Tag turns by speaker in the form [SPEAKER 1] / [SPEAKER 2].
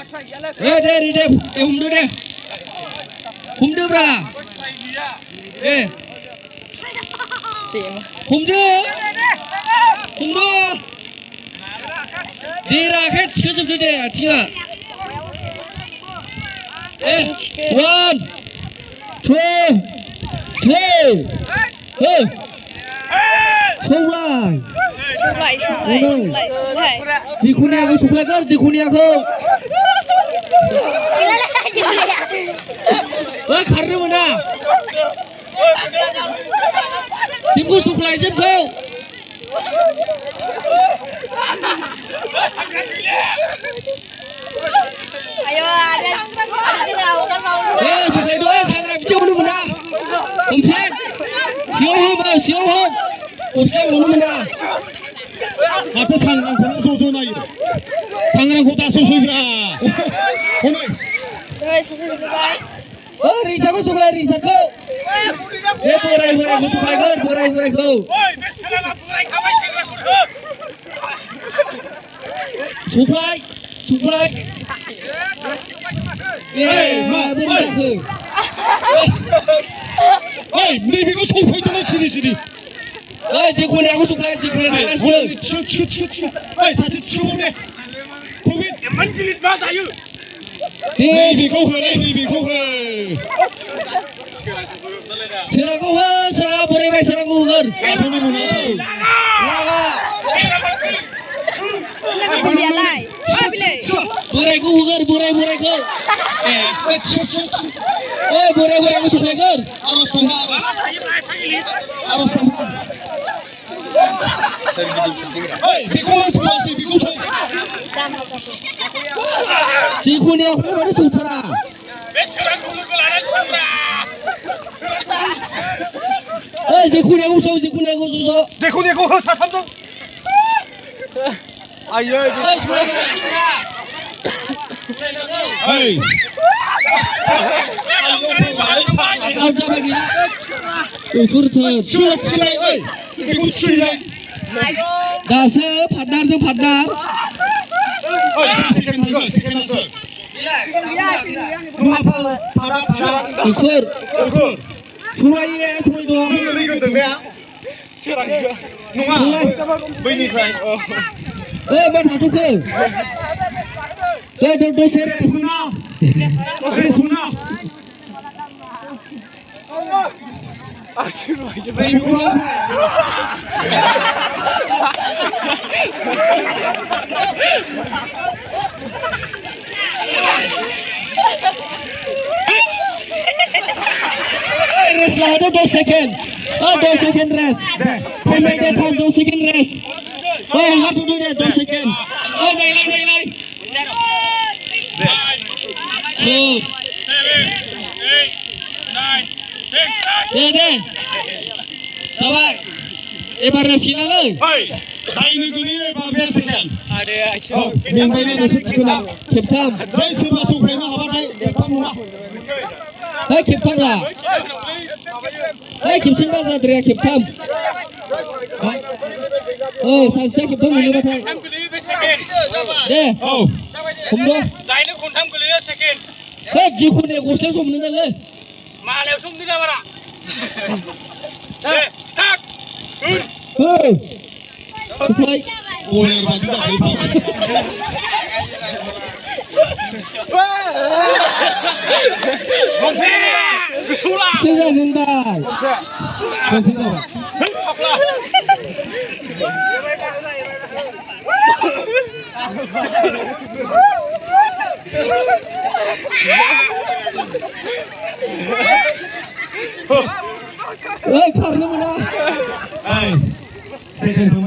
[SPEAKER 1] deh, humdu deh, humdu bra, humdu, humdu, di raket sekejap deh, cia, 1, 2, 3, Dikuni aku suplai kar, dikuni aku. Karena mana? Timku suplai jam kau.
[SPEAKER 2] Ayo ada kan mau.
[SPEAKER 1] Suplai doa sangat bijak dulu mana? Komplit. Siapa? Usia dulu mana? Atau sangat soso naik. Sangat kota soso bra. Risa ko suplai Risa ko. Borai ko. Suplai. Ni bigo suplai tu sini. Dikuni aku suplai dikuni. Chiu. Satu chiu ni. Covid. Menjelit bahasa you. Ni bigo ke. Serang borai baik serang gugur. Borai gugur. Borai aku suplai gur. Dikuni aku baru sutara. Dikuni aku susah.
[SPEAKER 3] Dikuni aku 사탐도. 아예.
[SPEAKER 1] Hey. Ukur tuh. Dasa padar. Ukur. Semua dong. Ban hatu ke? Do sere suna. Rest lah, ada 2 second. 2 second rest. I make that time 2 second rest. I have to do that 2 second. Naik. 2, 7, 8, 9, 10. Deh. Sabar. Ebar rest kita le.
[SPEAKER 3] Saya ini gini 15 second.
[SPEAKER 1] Yang ini dah Keptam.
[SPEAKER 3] Saya sudah masuk kena apa dah?
[SPEAKER 1] Keptam lah. Keptam bahasa dia Keptam. Saya Keptam ini bahasa. Deh. Kumdo.
[SPEAKER 4] Saya ni kontam kuliah second.
[SPEAKER 1] Jikun ni kursi sumber ni le.
[SPEAKER 4] Malah sumber ni mana? Start.
[SPEAKER 1] Selesai.
[SPEAKER 3] Boleh masih tak boleh.
[SPEAKER 4] Kesulah.
[SPEAKER 1] Sebentar. Karena mana?
[SPEAKER 3] Second